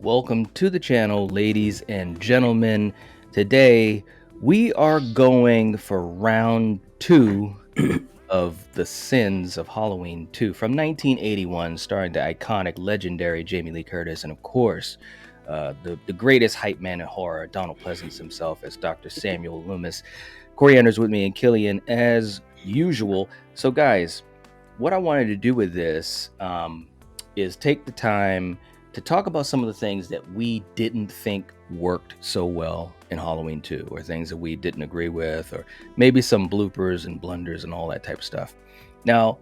Welcome to the channel, ladies and gentlemen. Today, we are going for round 2 of The Sins of Halloween 2 from 1981, starring the iconic, legendary Jamie Lee Curtis, and of course, the greatest hype man in horror, Donald Pleasance himself, as Dr. Samuel Loomis. Coriander's with me and Killian as usual. So, guys, what I wanted to do with this is take the time to talk about some of the things that we didn't think worked so well in Halloween 2, or things that we didn't agree with, or maybe some bloopers and blunders and all that type of stuff. Now,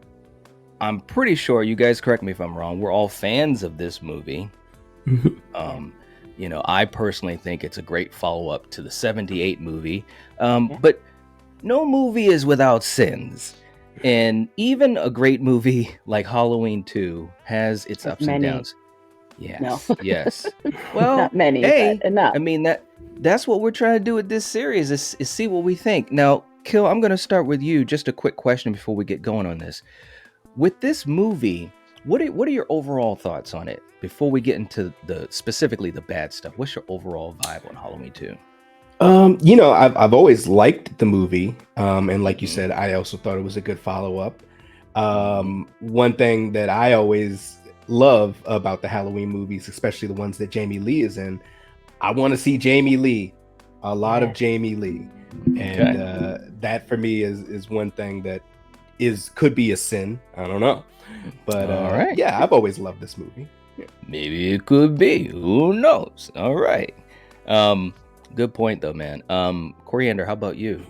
I'm pretty sure, you guys correct me if I'm wrong, we're all fans of this movie. I personally think it's a great follow-up to the 78 movie, but no movie is without sins. And even a great movie like Halloween 2 has its ups and downs. Yes. Well, not many, hey, but enough. I mean, that's what we're trying to do with this series is see what we think. Now, Kill, I'm going to start with you. Just a quick question before we get going on this. With this movie, what are your overall thoughts on it before we get into specifically the bad stuff? What's your overall vibe on Halloween 2? I've always liked the movie, and like you said, I also thought it was a good follow-up. One thing that I always love about the Halloween movies, especially the ones that Jamie Lee is in, I want to see Jamie Lee, a lot of Jamie Lee, and that for me is one thing that could be a sin. I don't know, but yeah, I've always loved this movie. Yeah. Maybe it could be. Who knows? All right. Good point, though, man. Coriander, how about you?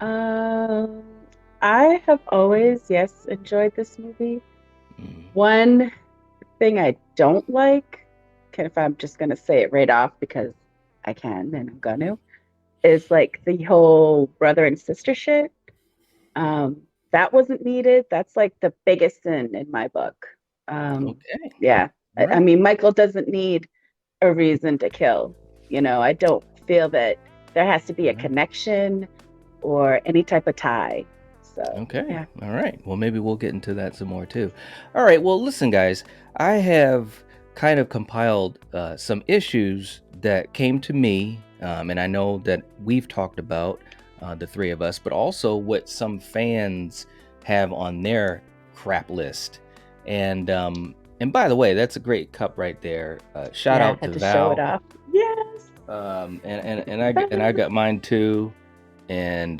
I have always, enjoyed this movie. One thing I don't like, if I'm just going to say it right off because I can and I'm going to, is like the whole brother and sister shit. That wasn't needed. That's like the biggest sin in my book. Yeah. Right. I mean, Michael doesn't need a reason to kill. I don't feel that there has to be a connection or any type of tie. So, okay. All right. Well, maybe we'll get into that some more too. All right. Well, listen, guys, I have kind of compiled some issues that came to me, and I know that we've talked about the three of us, but also what some fans have on their crap list. And by the way, that's a great cup right there. Shout out to Val. Show it off. Yes. And I got mine too. And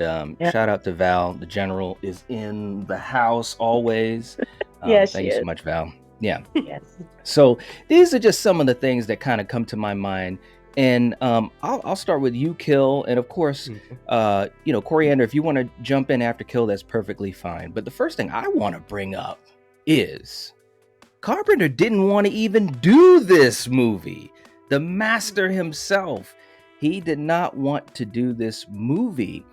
shout out to Val. The General is in the house always. Yes, thank you so much, Val. Yeah. Yes. So these are just some of the things that kind of come to my mind. And I'll start with you, Kill. And of course, Coriander, if you want to jump in after Kill, that's perfectly fine. But the first thing I want to bring up is Carpenter didn't want to even do this movie. The master himself. He did not want to do this movie.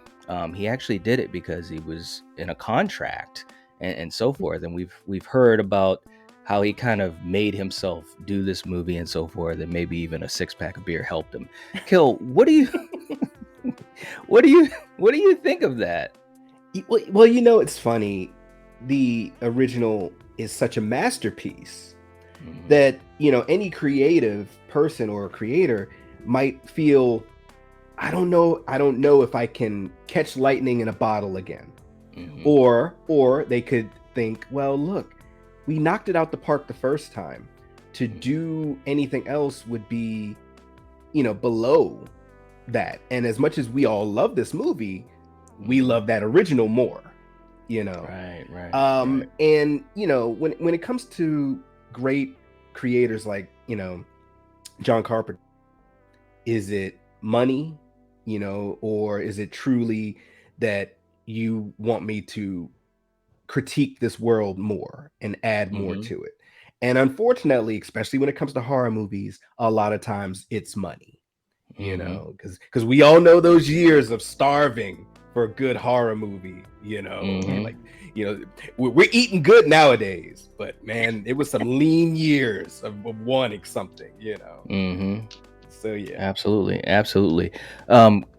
He actually did it because he was in a contract and so forth. And we've heard about how he kind of made himself do this movie and so forth, and maybe even a 6-pack of beer helped him. Kill, what do you think of that? Well, it's funny. The original is such a masterpiece that any creative person or creator might feel, I don't know if I can catch lightning in a bottle again. Or they could think, well, look, we knocked it out the park the first time. To do anything else would be, below that. And as much as we all love this movie, we love that original more, Right. And when it comes to great creators like, John Carpenter, is it money, or is it truly that you want me to critique this world more and add more to it? And unfortunately, especially when it comes to horror movies, a lot of times it's money, because we all know those years of starving for a good horror movie, we're eating good nowadays, but man, it was some lean years of wanting something, So yeah, absolutely.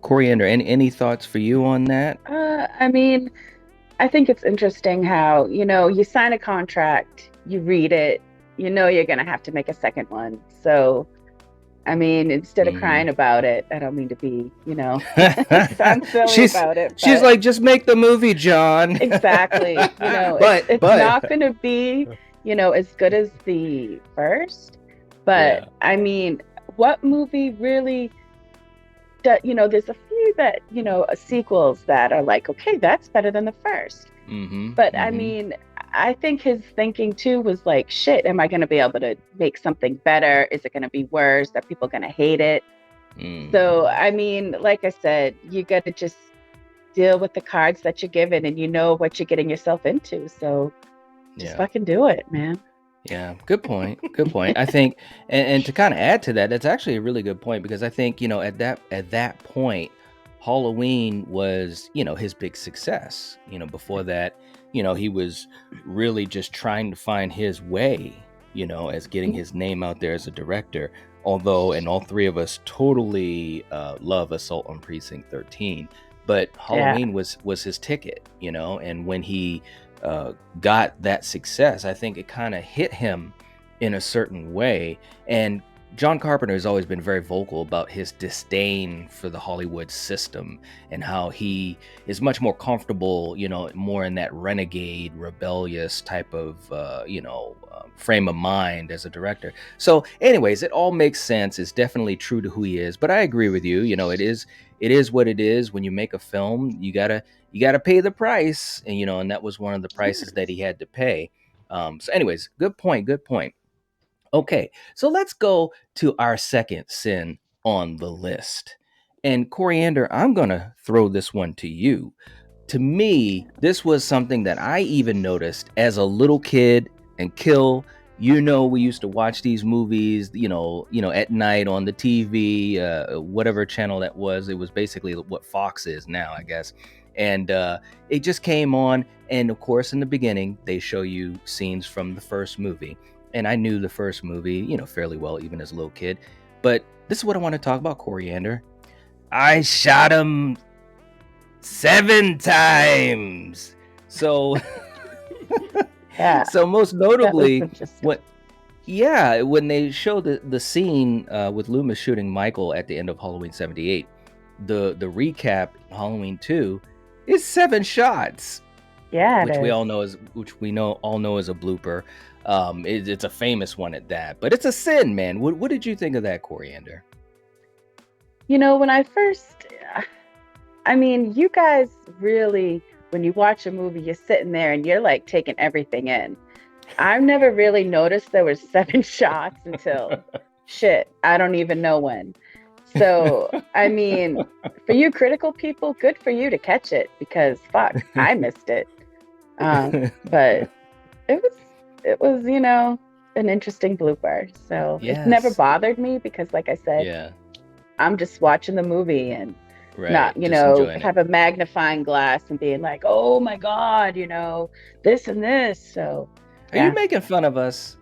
Coriander, any thoughts for you on that? I mean, I think it's interesting how you sign a contract, you read it, you know you're gonna have to make a second one. So I mean, instead of crying about it, I don't mean to be, sound silly about it. She's like, just make the movie, John. Exactly. It's not going to be, as good as the first. But I mean, what movie really, there's a few that, sequels that are like, okay, that's better than the first. But I mean, I think his thinking too was like, shit, am I going to be able to make something better? Is it going to be worse? Are people going to hate it? So, I mean, like I said, you got to just deal with the cards that you're given, and you know what you're getting yourself into. So just fucking do it, man. Yeah, good point. Good point. I think, and to kind of add to that, that's actually a really good point, because I think, at that point, Halloween was, his big success. Before that, he was really just trying to find his way, as getting his name out there as a director. Although, and all three of us totally love Assault on Precinct 13, but Halloween was his ticket, and when he got that success, I think it kind of hit him in a certain way. And John Carpenter has always been very vocal about his disdain for the Hollywood system, and how he is much more comfortable, more in that renegade, rebellious type of, frame of mind as a director. So anyways, it all makes sense. It's definitely true to who he is. But I agree with you. It is what it is. When you make a film, you gotta pay the price, and and that was one of the prices that he had to pay. So anyways, good point. Okay, so let's go to our second sin on the list. And Coriander, I'm going to throw this one to you. To me, this was something that I even noticed as a little kid. And Kill, we used to watch these movies, at night on the TV, whatever channel that was. It was basically what Fox is now, I guess. And it just came on. And of course, in the beginning, they show you scenes from the first movie. And I knew the first movie, fairly well, even as a little kid. But this is what I want to talk about, Coriander. I shot him 7 times. So, so most notably, when they show the scene with Loomis shooting Michael at the end of Halloween 78, the recap Halloween 2 is 7 shots. Yeah, which we all know is a blooper. It's a famous one at that, but it's a sin, man. What did you think of that, Coriander? When I first, I mean, you guys really, when you watch a movie, you're sitting there and you're like taking everything in. I've never really noticed there was 7 shots until shit, I don't even know when. So, I mean, for you critical people, good for you to catch it, because fuck, I missed it. But it was, an interesting blooper. So It's never bothered me, because like I said, I'm just watching the movie and not, have a magnifying glass and being like, oh my God, this and this. So are you making fun of us?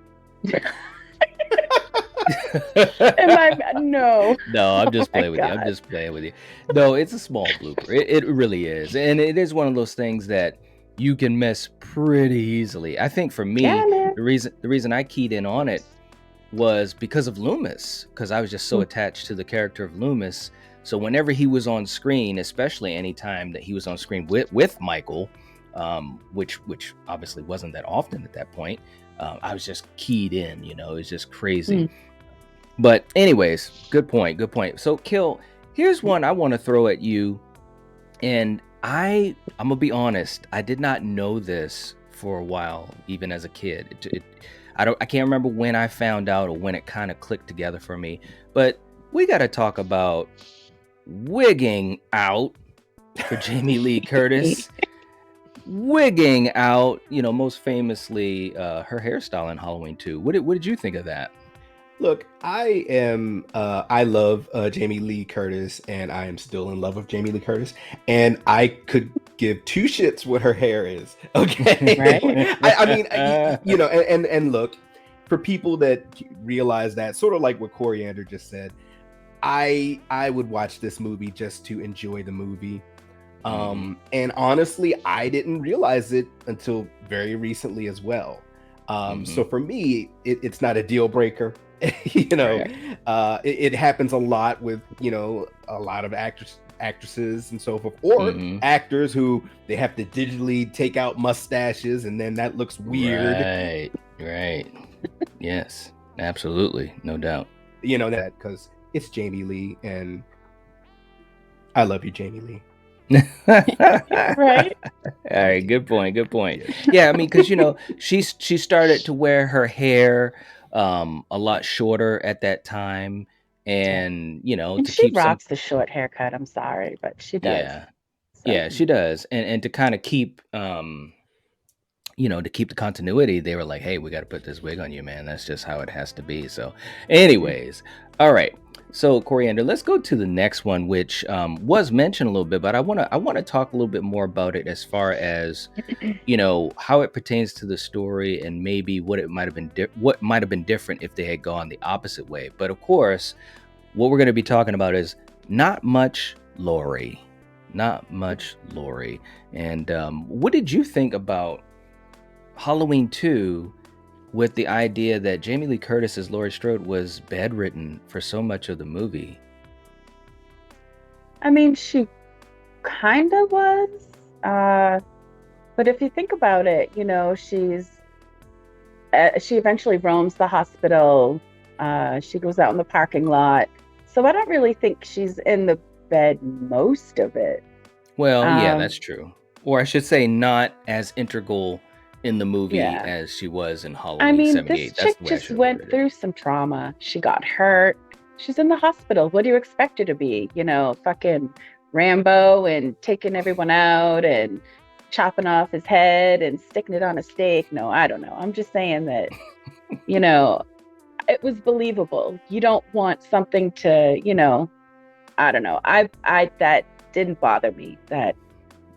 No, I'm just playing with you. I'm just playing with you. No, it's a small blooper. It really is. And it is one of those things that you can miss pretty easily. I think for me, the reason I keyed in on it was because of Loomis, because I was just so attached to the character of Loomis. So whenever he was on screen, especially any time that he was on screen with Michael, which obviously wasn't that often at that point, I was just keyed in. It was just crazy. But anyways, good point. So Kill, here's one I want to throw at you, and I'm gonna be honest, I did not know this for a while, even as a kid. I can't remember when I found out or when it kind of clicked together for me. But we got to talk about wigging out for Jamie Lee Curtis. Wigging out, most famously her hairstyle in Halloween 2. What did you think of that? Look, I love Jamie Lee Curtis, and I am still in love with Jamie Lee Curtis, and I could give 2 shits what her hair is. Okay. Right? I mean, and look, for people that realize that, sort of like what Coriander just said, I would watch this movie just to enjoy the movie. And honestly, I didn't realize it until very recently as well. So for me, it's not a deal breaker. It happens a lot with, a lot of actresses and so forth, or actors who they have to digitally take out mustaches, and then that looks weird. Right. Yes, absolutely, no doubt. That because it's Jamie Lee, and I love you, Jamie Lee. Right. All right, good point. Yeah, I mean, because she started to wear her hair a lot shorter at that time, and And to she keep rocks the short haircut. I'm sorry, but she does. yeah, she does, and to kind of keep to keep the continuity, they were like, hey, we got to put this wig on you, man. That's just how it has to be. So anyways, all right. So Coriander, let's go to the next one, which was mentioned a little bit, but I want to talk a little bit more about it as far as how it pertains to the story, and maybe what it might have been different if they had gone the opposite way. But of course, what we're going to be talking about is not much Laurie. And what did you think about Halloween 2 with the idea that Jamie Lee Curtis as Laurie Strode was bedridden for so much of the movie? I mean, she kind of was. But if you think about it, she eventually roams the hospital. She goes out in the parking lot. So I don't really think she's in the bed most of it. Well, yeah, that's true. Or I should say not as integral in the movie as she was in Halloween 78. This chick just went through some trauma. She got hurt. She's in the hospital. What do you expect her to be? Fucking Rambo and taking everyone out and chopping off his head and sticking it on a stake. No, I don't know. I'm just saying that, it was believable. You don't want something to, I don't know. I that didn't bother me, that,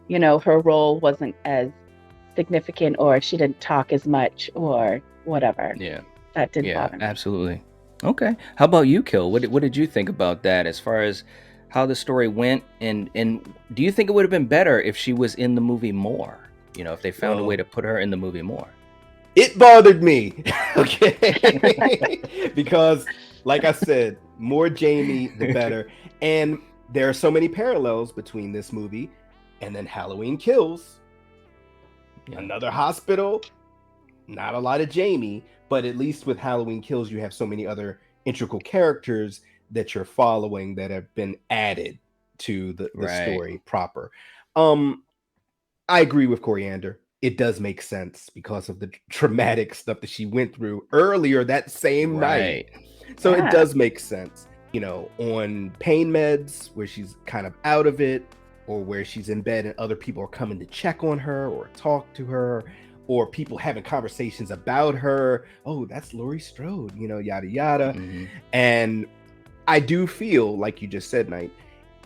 her role wasn't as significant, or she didn't talk as much, or whatever. Yeah. That didn't bother me. Absolutely. Okay. How about you, Kill? What did you think about that as far as how the story went, and do you think it would have been better if she was in the movie more? If they found a way to put her in the movie more? It bothered me. Okay. Because like I said, more Jamie, the better. And there are so many parallels between this movie and then Halloween Kills. Another hospital, not a lot of Jamie, but at least with Halloween Kills, you have so many other integral characters that you're following that have been added to the story proper. I agree with Coriander. It does make sense because of the traumatic stuff that she went through earlier that same night. So it does make sense. On pain meds where she's kind of out of it, or where she's in bed and other people are coming to check on her or talk to her, or people having conversations about her. Oh, that's Laurie Strode, yada, yada. And I do feel, like you just said, Knight,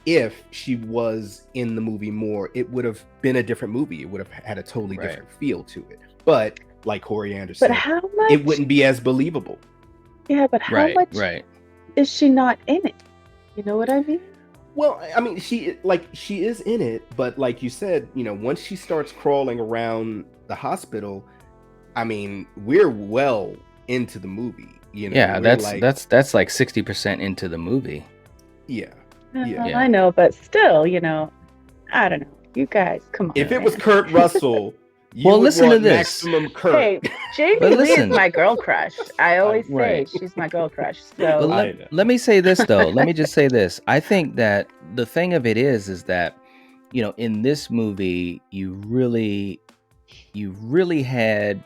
if she was in the movie more, it would have been a different movie. It would have had a totally different feel to it. But like Coriander said, how much? It wouldn't be as believable. Yeah, but how much is she not in it? You know what I mean? Well, I mean, she is in it, but like you said, once she starts crawling around the hospital, I mean, we're well into the movie. That's like 60% into the movie. Yeah. I know, but still, I don't know. You guys, come on. If it was Kurt Russell, listen to this. Maximum Kurt. Hey, Jamie Lee is my girl crush. I always say she's my girl crush. So let me say this though. Let me just say this. I think that the thing of it is that, in this movie, you really had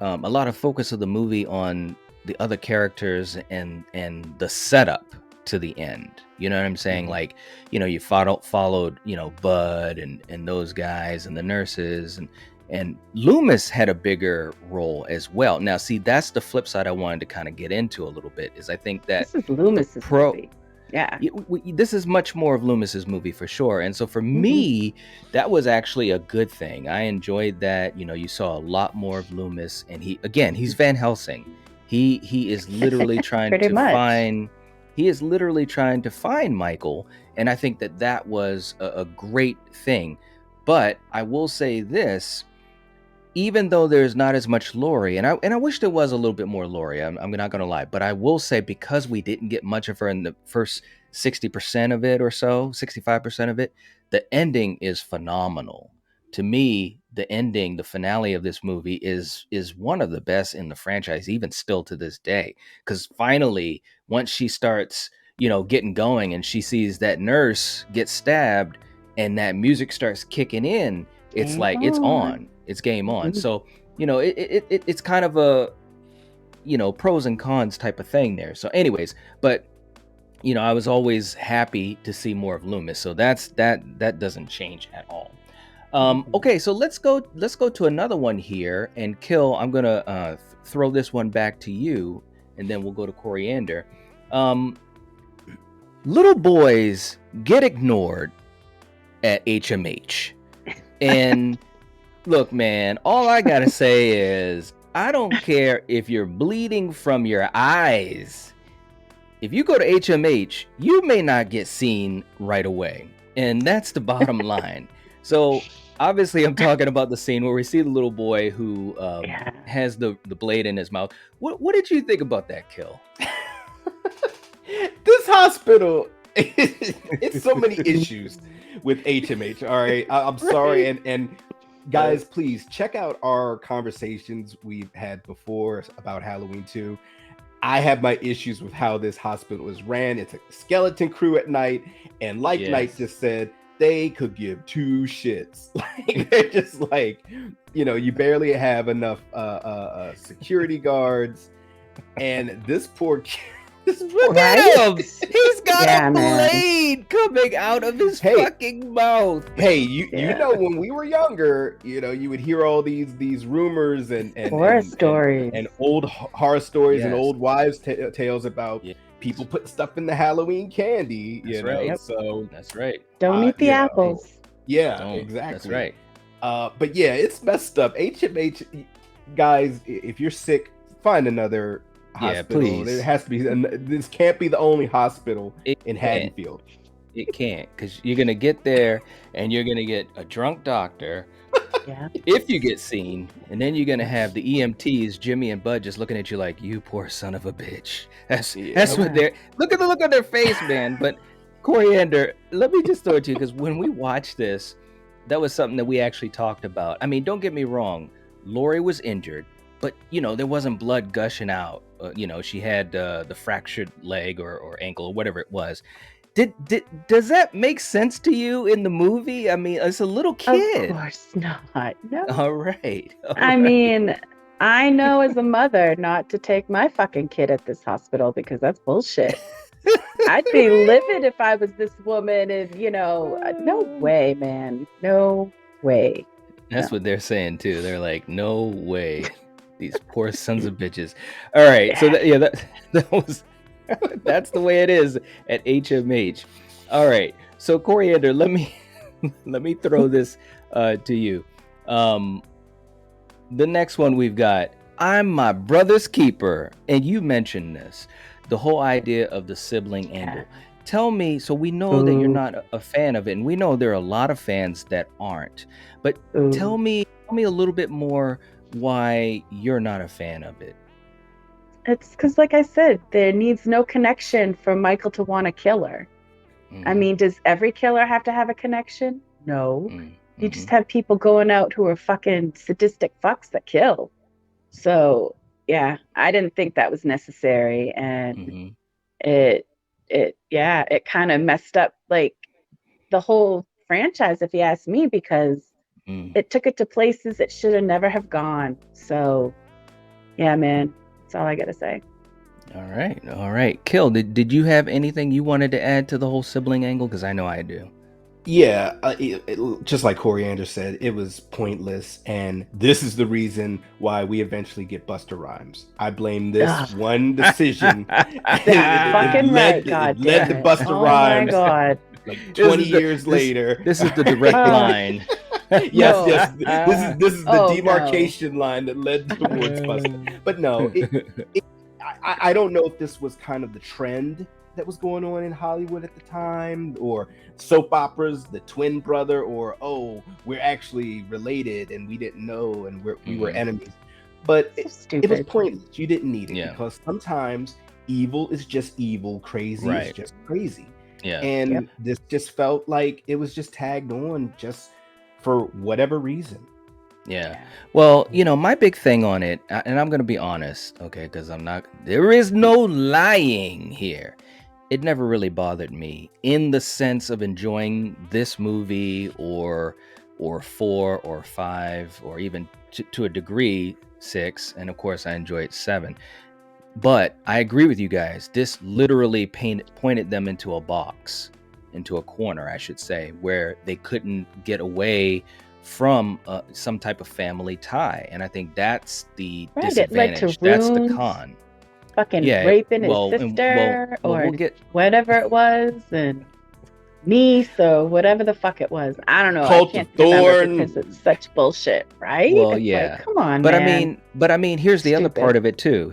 a lot of focus of the movie on the other characters and the setup to the end. You know what I'm saying? Like, you followed, Bud and those guys and the nurses, and Loomis had a bigger role as well. Now, see, that's the flip side I wanted to kind of get into a little bit, is I think that this is Loomis's movie. Yeah. This is much more of Loomis's movie for sure. And so for me, that was actually a good thing. I enjoyed that. You saw a lot more of Loomis, and he's Van Helsing. He is literally trying to find He is literally trying to find Michael, and I think that was a great thing. But I will say this, even though there's not as much Laurie, and I wish there was a little bit more Laurie, I'm not gonna lie, but I will say, because we didn't get much of her in the first 60% of it or so, 65% of it, the ending is phenomenal. To me, the ending, the finale of this movie is one of the best in the franchise, even still to this day. Because finally, once she starts, getting going, and she sees that nurse get stabbed, and that music starts kicking in, it's like it's on. It's game on. So, it's kind of a, pros and cons type of thing there. So anyways, but I was always happy to see more of Loomis. So that doesn't change at all. Okay, so let's go to another one here, and Kill, I'm gonna throw this one back to you, and then we'll go to Coriander. Little boys get ignored at HMH. And look, man, all I gotta say is, I don't care if you're bleeding from your eyes. If you go to HMH, you may not get seen right away. And that's the bottom line. So obviously I'm talking about the scene where we see the little boy who has the blade in his mouth. What did you think about that, Kill? This hospital, it's so many issues with HMH. All right, I'm sorry, and guys, please check out our conversations we've had before about Halloween 2. I have my issues with how this hospital is ran. It's a skeleton crew at night, and like Knight just said, they could give two shits. Like, they're just like, you barely have enough security guards, and this poor kid. Look at him! He's got a blade coming out of his fucking mouth. Hey, you know, when we were younger, you would hear all these rumors and horror stories and old horror stories and old wives' tales about people putting stuff in the Halloween candy. That's right. So that's right. Don't eat the apples. Yeah, exactly. That's right. But yeah, it's messed up. HMH, guys, if you're sick, find another hospital. Please. It has to be. This can't be the only hospital in Haddonfield. It can't, because you're gonna get there and you're gonna get a drunk doctor. If you get seen, and then you're gonna have the EMTs, Jimmy and Bud, just looking at you like, you poor son of a bitch. That's what they're. Look at the look on their face, man. But Coriander, let me just throw it to you, because when we watched this, that was something that we actually talked about. I mean, don't get me wrong, Laurie was injured, but there wasn't blood gushing out. She had the fractured leg or ankle or whatever it was. Does that make sense to you in the movie? I mean, it's a little kid. Of course not. No. All right. I mean, I know as a mother not to take my fucking kid at this hospital, because that's bullshit. I'd be livid if I was this woman, and no way, man. No way. That's what they're saying too. They're like, no way. These poor sons of bitches. All right, so that was that's the way it is at HMH. All right, so Coriander, let me throw this to you. The next one we've got, I'm my brother's keeper, and you mentioned this, the whole idea of the sibling angle. Tell me, so we know that you're not a fan of it, and we know there are a lot of fans that aren't. But tell me a little bit more why you're not a fan of it. It's because, like I said, there needs no connection for Michael to want to kill her. I mean, does every killer have to have a connection? No. You just have people going out who are fucking sadistic fucks that kill. So yeah, I didn't think that was necessary, and it kind of messed up like the whole franchise, if you ask me, because it took it to places it should have never have gone. So yeah, man, that's all I gotta say. All right. Kill, did you have anything you wanted to add to the whole sibling angle? Because I know I do. Yeah, just like Coriander said, it was pointless, and this is the reason why we eventually get Busta Rhymes. I blame this one decision. Fucking led to Busta Rhymes. Oh my God. Like 20 years later. This is the direct line. Yes. This is the demarcation line that led towards Busta. But no, I don't know if this was kind of the trend that was going on in Hollywood at the time, or soap operas, the twin brother, or oh, we're actually related and we didn't know, and we were enemies. But it was pointless. You didn't need it because sometimes evil is just evil, crazy is just crazy. And this just felt like it was just tagged on just for whatever reason. Well, my big thing on it, and I'm going to be honest, okay, because there is no lying here. It never really bothered me in the sense of enjoying this movie or 4 or 5 or even to a degree 6. And of course I enjoyed 7. But I agree with you guys. This literally pointed them into a box, into a corner, I should say, where they couldn't get away from some type of family tie. And I think that's the disadvantage. That's the con. Fucking raping his sister or whatever it was, and niece or whatever the fuck it was. I don't know. I can't remember because it's such bullshit, right? Well, it's yeah. Like, come on, but man. I mean, here's the other part of it too.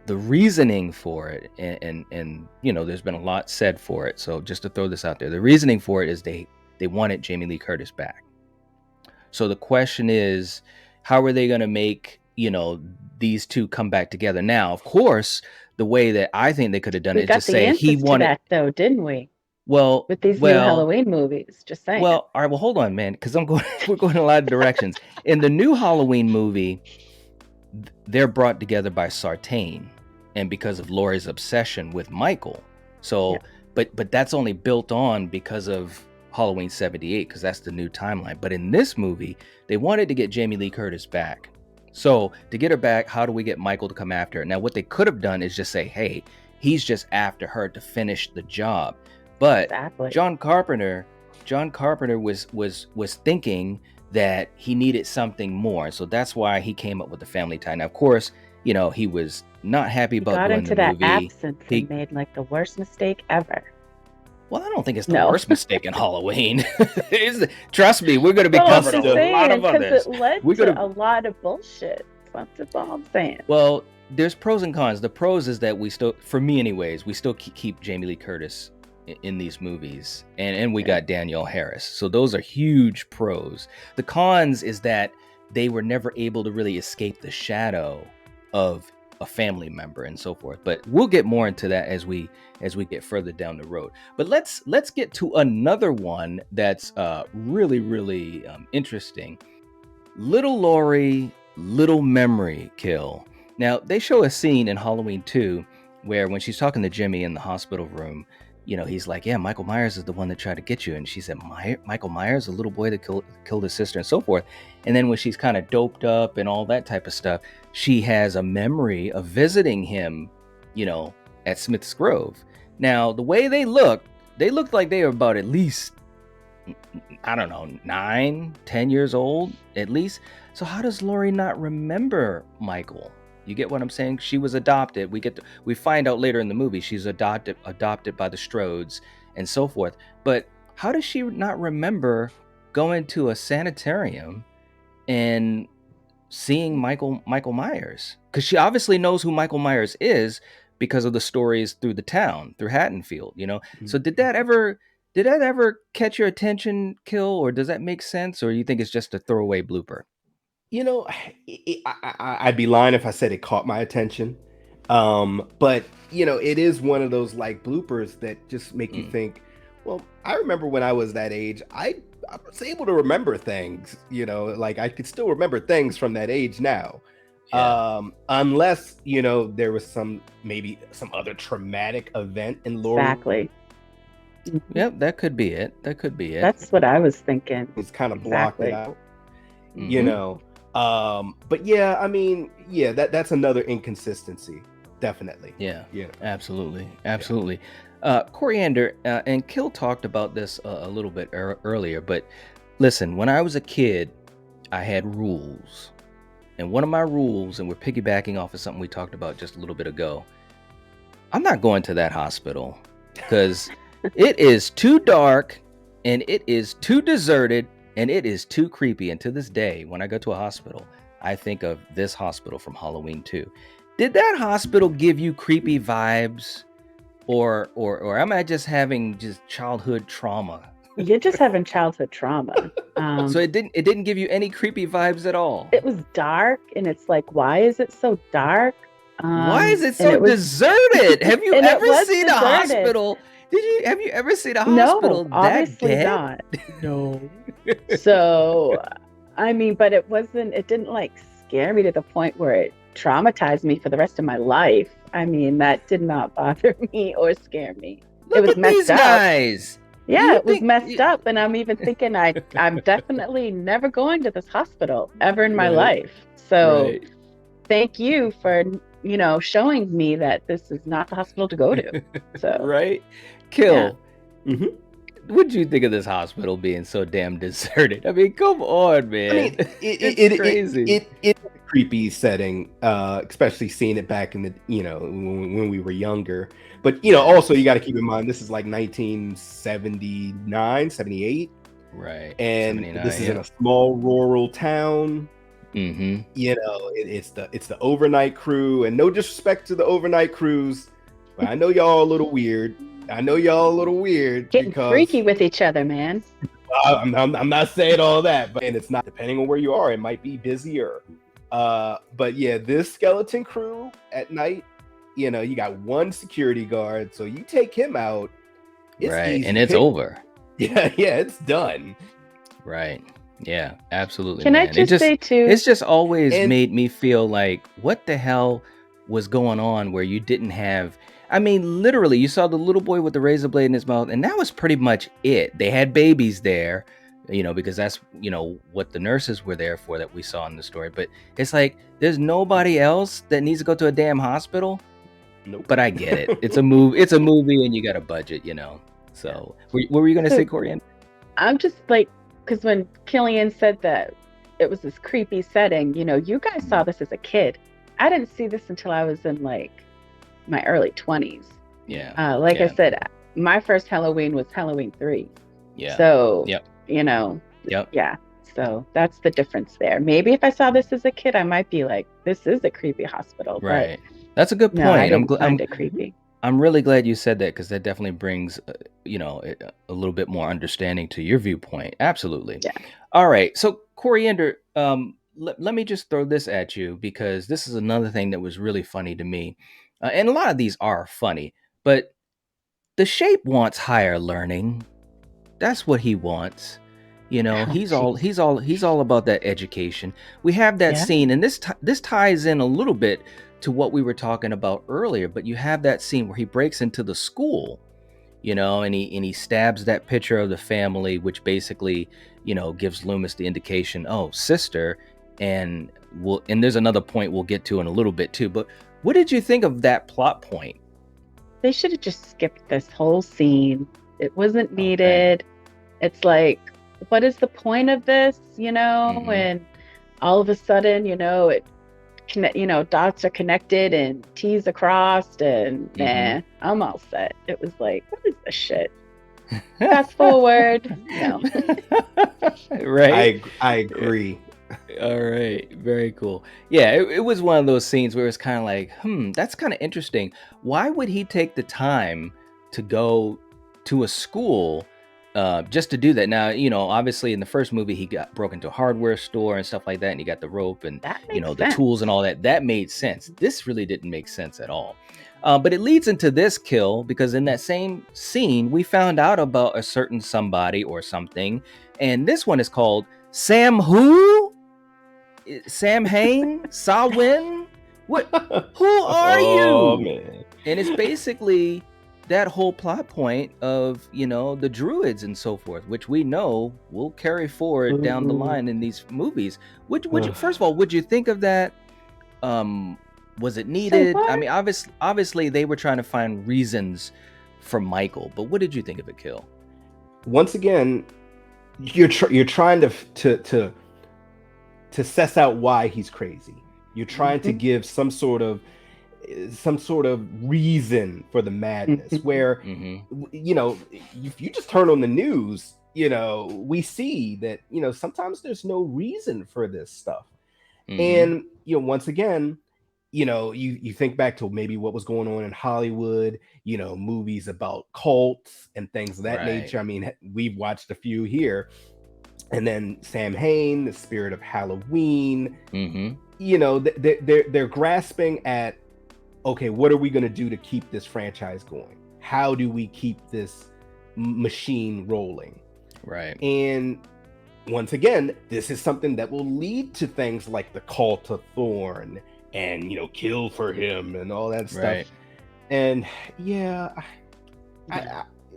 The reasoning for it, and there's been a lot said for it. So just to throw this out there, the reasoning for it is they wanted Jamie Lee Curtis back. So the question is, how are they going to make these two come back together? Now, of course, the way that I think they could have done it is just say he wanted that, though, didn't we? Well, with these new Halloween movies, just saying. Well, all right. Well, hold on, man, because we're going in a lot of directions. In the new Halloween movie, they're brought together by Sartain, and because of Laurie's obsession with Michael. So, but that's only built on because of Halloween 78, because that's the new timeline. But in this movie, they wanted to get Jamie Lee Curtis back. So to get her back, how do we get Michael to come after her? Now, what they could have done is just say, hey, he's just after her to finish the job. But John Carpenter was thinking that he needed something more. So that's why he came up with the family tie. Now, of course, he was not happy about doing the movie. Got into that absence and made like the worst mistake ever. Well, I don't think it's the worst mistake in Halloween. Trust me, we're going to be covering a lot of others. It led to a lot of bullshit. That's all I'm saying. Well, there's pros and cons. The pros is that we still, for me anyways, we still keep Jamie Lee Curtis in these movies. And we got Danielle Harris. So those are huge pros. The cons is that they were never able to really escape the shadow of a family member and so forth. But we'll get more into that as we get further down the road. But let's get to another one that's really, really interesting. Little Laurie, little memory kill. Now, they show a scene in Halloween 2 where when she's talking to Jimmy in the hospital room, he's like, yeah, Michael Myers is the one that tried to get you. And she said, Michael Myers, the little boy that killed his sister and so forth. And then when she's kind of doped up and all that type of stuff, she has a memory of visiting him, at Smith's Grove. Now, the way they looked like they were about at least, I don't know, 9-10 years old, at least. So how does Laurie not remember Michael? You get what I'm saying? She was adopted. We find out later in the movie she's adopted by the Strodes and so forth. But how does she not remember going to a sanitarium and seeing Michael Myers? Because she obviously knows who Michael Myers is because of the stories through the town, through Haddonfield. Mm-hmm. So did that ever catch your attention, Kill, or does that make sense, or you think it's just a throwaway blooper? I'd be lying if I said it caught my attention. But it is one of those like bloopers that just make you think, well, I remember when I was that age, I was able to remember things, like I could still remember things from that age now. Yeah. Unless, there was maybe some other traumatic event in Laurie. Exactly. Yep, that could be it. That's what I was thinking. It's kind of blocked it out, but yeah, I mean, that's another inconsistency, definitely. Yeah, absolutely. Coriander and Kill talked about this a little bit earlier, but listen, when I was a kid, I had rules, and one of my rules, and we're piggybacking off of something we talked about just a little bit ago, I'm not going to that hospital because it is too dark and it is too deserted. And it is too creepy. And to this day, when I go to a hospital, I think of this hospital from Halloween 2. Did that hospital give you creepy vibes, or am I just having just childhood trauma? You're just having childhood trauma. So it didn't give you any creepy vibes at all. It was dark, and it's like, why is it so dark? Why is it so deserted? Have you ever seen a hospital? Have you ever seen a hospital that dead? Not. No. So, I mean, but it didn't like scare me to the point where it traumatized me for the rest of my life. I mean, that did not bother me or scare me. Look it was at messed these up. Guys. Yeah, it was messed up, and I'm even thinking I'm definitely never going to this hospital ever in my life. So, thank you for showing me that this is not the hospital to go to. So right, Kill. Yeah. Mm-hmm. What'd you think of this hospital being so damn deserted? I mean, come on, man. I mean, it's crazy. It's a creepy setting, especially seeing it back in the when we were younger. But also you got to keep in mind this is like 1979, 78, right? And this is in a small rural town. Mm-hmm. It's the overnight crew, and no disrespect to the overnight crews, but I know y'all a little weird. Getting freaky with each other, man. I'm not saying all that, and it's not, depending on where you are, it might be busier. But yeah, this skeleton crew at night, you got one security guard, so you take him out, it's right, and it's over. Yeah, it's done. Right. Yeah, absolutely. Can I just say too? It's just always made me feel like, what the hell was going on where you didn't have? I mean, literally, you saw the little boy with the razor blade in his mouth, and that was pretty much it. They had babies there, because that's what the nurses were there for that we saw in the story. But it's like there's nobody else that needs to go to a damn hospital. Nope. But I get it. It's a movie. It's a movie, and you got a budget, So, what were you gonna say, Corian? I'm just like, because when Killian said that it was this creepy setting, you guys saw this as a kid. I didn't see this until I was in like my early 20s. Yeah. I said, my first Halloween was Halloween 3. Yeah. So, Yep. Yeah. So that's the difference there. Maybe if I saw this as a kid, I might be like, this is a creepy hospital. Right. That's a good point. No, I didn't find it creepy. I'm really glad you said that, because that definitely brings, a little bit more understanding to your viewpoint. Absolutely. Yeah. All right. So, Coriander, let me just throw this at you, because this is another thing that was really funny to me. And a lot of these are funny, but the Shape wants higher learning. That's what he wants. He's all about that education. We have that scene, and this ties in a little bit to what we were talking about earlier, but you have that scene where he breaks into the school, and he stabs that picture of the family, which basically, gives Loomis the indication, oh, sister, and there's another point we'll get to in a little bit too. But what did you think of that plot point? They should have just skipped this whole scene. It wasn't needed. Okay. It's like, what is the point of this? Mm-hmm. And all of a sudden, dots are connected and T's are crossed, and I'm all set. It was like, what is this shit? Fast forward. No. Right. I agree. All right. Very cool. Yeah, it was one of those scenes where it's kind of like, that's kind of interesting. Why would he take the time to go to a school just to do that? Now, obviously in the first movie, he broke into a hardware store and stuff like that, and he got the rope and, the tools and all that. That made sense. This really didn't make sense at all. But it leads into this kill, because in that same scene, we found out about a certain somebody or something. And this one is called Sam who? Sam Hain? Sawin? What? Who are you? Man. And it's basically that whole plot point of, the druids and so forth, which we know will carry forward down the line in these movies. First of all, would you think of that? Was it needed? I mean, obviously they were trying to find reasons for Michael, but what did you think of it, Kill? Once again, you're trying to suss out why he's crazy. You're trying to give some sort of reason for the madness, where if you just turn on the news, we see that sometimes there's no reason for this stuff. And once again, you know, you think back to maybe what was going on in Hollywood, you know, movies about cults and things of that Right. nature. I mean, we've watched a few here. And then Sam Hain, the spirit of Halloween. Mm-hmm. You know, they're grasping at, okay, what are we going to do to keep this franchise going? How do we keep this machine rolling? Right. And once again, this is something that will lead to things like the Cult of Thorn and, you know, Kill for Him and all that stuff. Right. And yeah,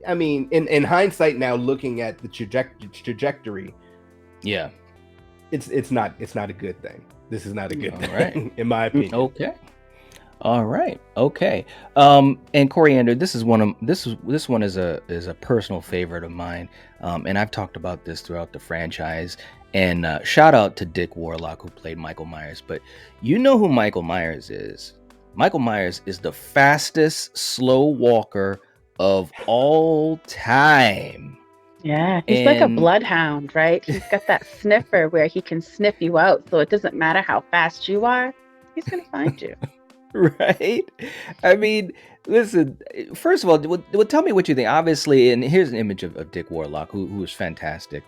I mean, in hindsight now, looking at the trajectory, yeah, it's not a good thing. This is not a good All thing, right. in my opinion. Okay. All right. Okay. And Coriander, this one is a personal favorite of mine. And I've talked about this throughout the franchise. And shout out to Dick Warlock, who played Michael Myers. But you know who Michael Myers is? Michael Myers is the fastest slow walker of all time. Yeah, he's like a bloodhound, right? He's got that sniffer where he can sniff you out, so it doesn't matter how fast you are, he's gonna find you. Right? I mean, listen, first of all, tell me what you think. Obviously, and here's an image of Dick Warlock, who is fantastic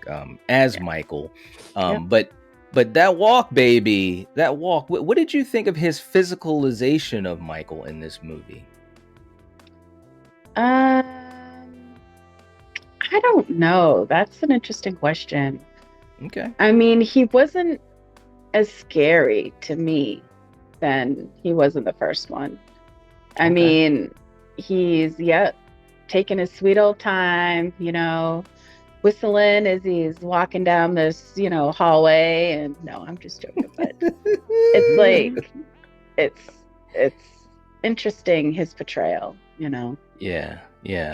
as Michael. But that walk, baby, that walk, what did you think of his physicalization of Michael in this movie? I don't know. That's an interesting question. Okay. I mean, he wasn't as scary to me than he was in the first one. I mean, he's taking his sweet old time, you know, whistling as he's walking down this, you know, hallway. And no, I'm just joking, but it's like it's interesting, his portrayal, you know. Yeah.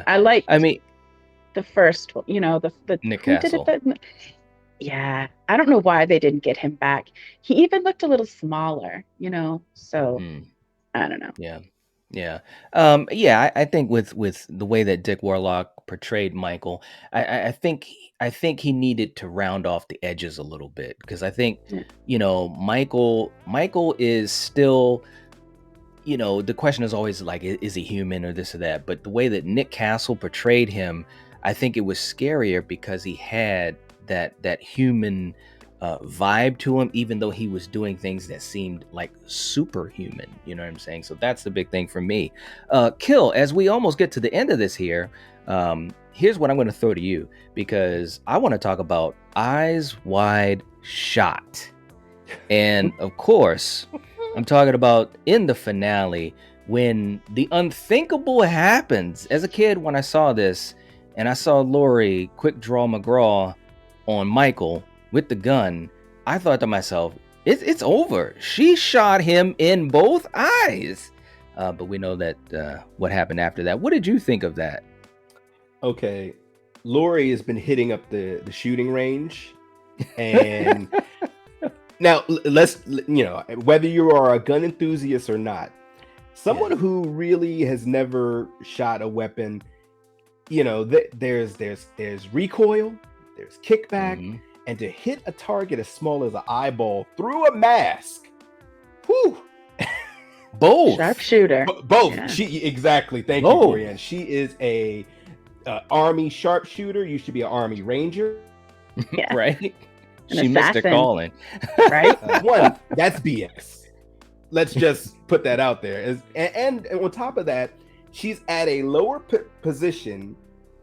I mean, the first one, you know, the Nick Castle. Yeah, I don't know why they didn't get him back. He even looked a little smaller, you know. So I don't know. Yeah. I think with the way that Dick Warlock portrayed Michael, I think he needed to round off the edges a little bit, because I think you know, Michael is still, you know, the question is always like, is he human or this or that? But the way that Nick Castle portrayed him, I think it was scarier because he had that human vibe to him, even though he was doing things that seemed like superhuman. You know what I'm saying? So that's the big thing for me. Kill, as we almost get to the end of this here, here's what I'm going to throw to you, because I want to talk about Eyes Wide Shut. And of course, I'm talking about in the finale, when the unthinkable happens. As a kid, when I saw this and I saw Laurie quick draw McGraw on Michael with the gun, I thought to myself, it's over. She shot him in both eyes. But we know that what happened after that. What did you think of that? Okay, Laurie has been hitting up the shooting range, and now let's, you know, whether you are a gun enthusiast or not, someone who really has never shot a weapon, you know, there's recoil, there's kickback, and to hit a target as small as an eyeball through a mask, whew. Both sharpshooter. Both. Yeah. She exactly. Thank you, Corianne. She is a Army sharpshooter. Used to be an Army Ranger. Yeah. Right. An she missed her calling. Right. One, that's BS. Let's just put that out there. And on top of that, she's at a lower position.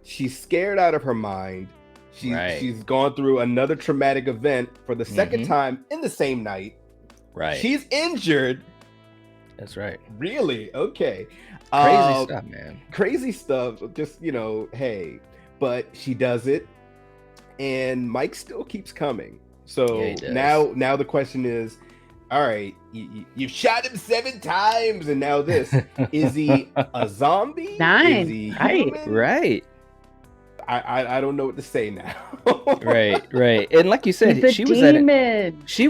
She's scared out of her mind. She's gone through another traumatic event for the second time in the same night. Right. She's injured. That's right. Really? Okay. Crazy stuff, man. Crazy stuff. Just, you know, hey. But she does it, and Mike still keeps coming. So now the question is, all right, you've shot him 7 times, and now this. Is he a zombie? 9. Is he human? Right. I don't know what to say now. Right. And like you said, she was at an angle. She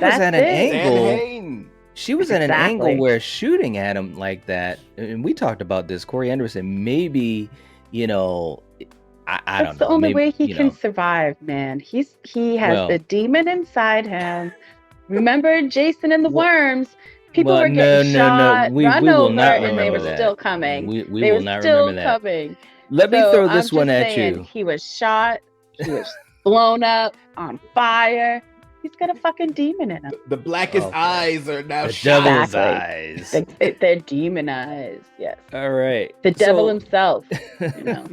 was at an angle where shooting at him like that, and we talked about this. Corey Anderson, maybe, you know, I don't know. That's the only way he can survive, man. He has the demon inside him. Remember Jason and the worms? People Well, were getting shot, We run will over, not and they remember were that. still coming. We They will were not remember still that. coming. Let me So throw I'm this one just at saying, you. he was shot. He was blown up on fire. He's got a fucking demon in him. The blackest Okay. eyes are now The shot. devil's Exactly. eyes. They're demonized. Yes. All right. The devil himself. You know.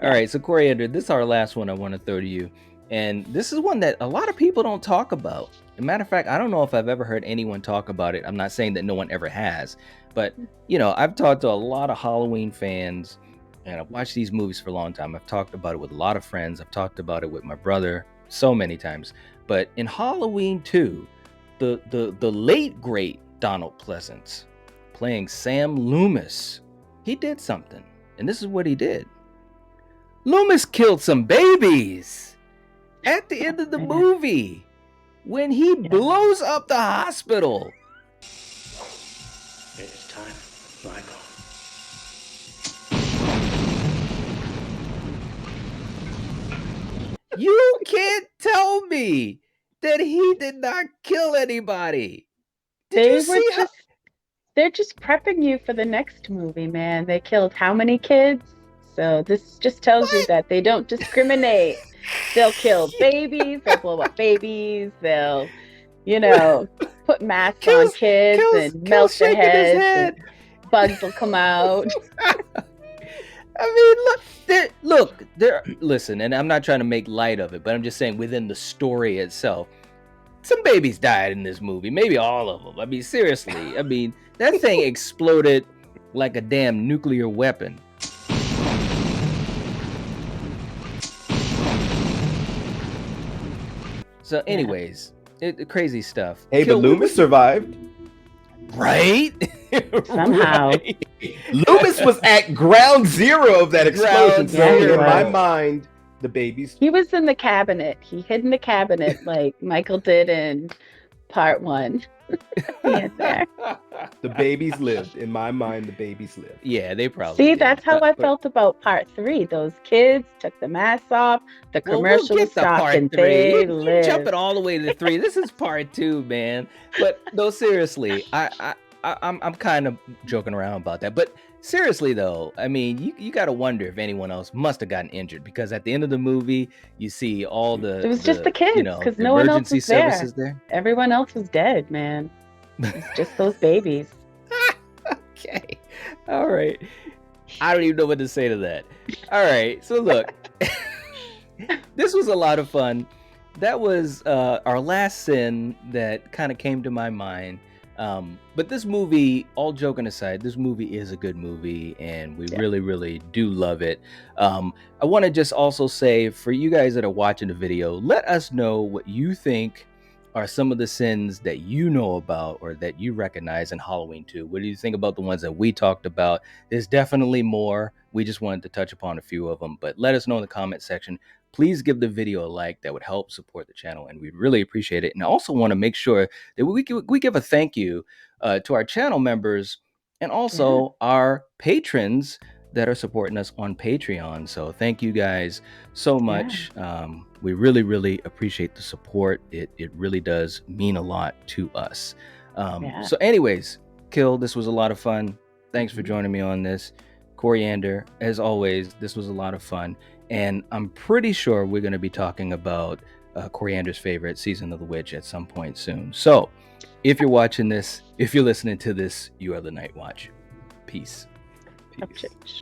All right. So Coriander, this is our last one I want to throw to you, and this is one that a lot of people don't talk about. As a matter of fact, I don't know if I've ever heard anyone talk about it. I'm not saying that no one ever has, but you know, I've talked to a lot of Halloween fans, and I've watched these movies for a long time. I've talked about it with a lot of friends. I've talked about it with my brother so many times. But in Halloween 2, the late great Donald Pleasance playing Sam Loomis, he did something, and this is what he did. Loomis killed some babies at the end of the movie when he blows up the hospital. It is time, Michael. You can't tell me that he did not kill anybody. They're just prepping you for the next movie, man. They killed how many kids? So this just tells you that they don't discriminate. They'll kill babies, they'll blow up babies, they'll, you know, put masks on kids and melt their heads. And bugs will come out. I mean, listen, and I'm not trying to make light of it, but I'm just saying within the story itself, some babies died in this movie, maybe all of them. I mean, seriously, I mean, that thing exploded like a damn nuclear weapon. So anyways, crazy stuff. Hey, but Loomis survived. Right? Somehow. Right. Loomis was at ground zero of that explosion. So in my mind, the babies... He was in the cabinet. He hid in the cabinet like Michael did in part 1. The babies lived. In my mind, the babies lived. Yeah, they probably See, did. that's how I felt about part 3. Those kids took the masks off, the commercial was stopped, and they lived. You're jumping all the way to 3. This is part 2, man. But no, seriously, I'm kind of joking around about that. But seriously, though, I mean, you got to wonder if anyone else must have gotten injured, because at the end of the movie, you see all the... It was just the kids, because no one else was there. Everyone else was dead, man. It's just those babies. Okay. All right. I don't even know what to say to that. All right. So look, this was a lot of fun. That was our last sin that kind of came to my mind. But this movie, all joking aside, this movie is a good movie, and we really, really do love it. I want to just also say, for you guys that are watching the video, let us know what you think are some of the sins that you know about or that you recognize in Halloween 2. What do you think about the ones that we talked about? There's definitely more. We just wanted to touch upon a few of them, but let us know in the comment section. Please give the video a like. That would help support the channel, and we'd really appreciate it. And I also want to make sure that we give a thank you to our channel members and also our patrons that are supporting us on Patreon. So thank you guys so much. We really, really appreciate the support. It really does mean a lot to us. So anyways, Kill, this was a lot of fun. Thanks for joining me on this. Coriander, as always, this was a lot of fun. And I'm pretty sure we're going to be talking about Coriander's favorite Season of the Witch at some point soon. So if you're watching this, if you're listening to this, you are the Night Watch. Peace. Peace.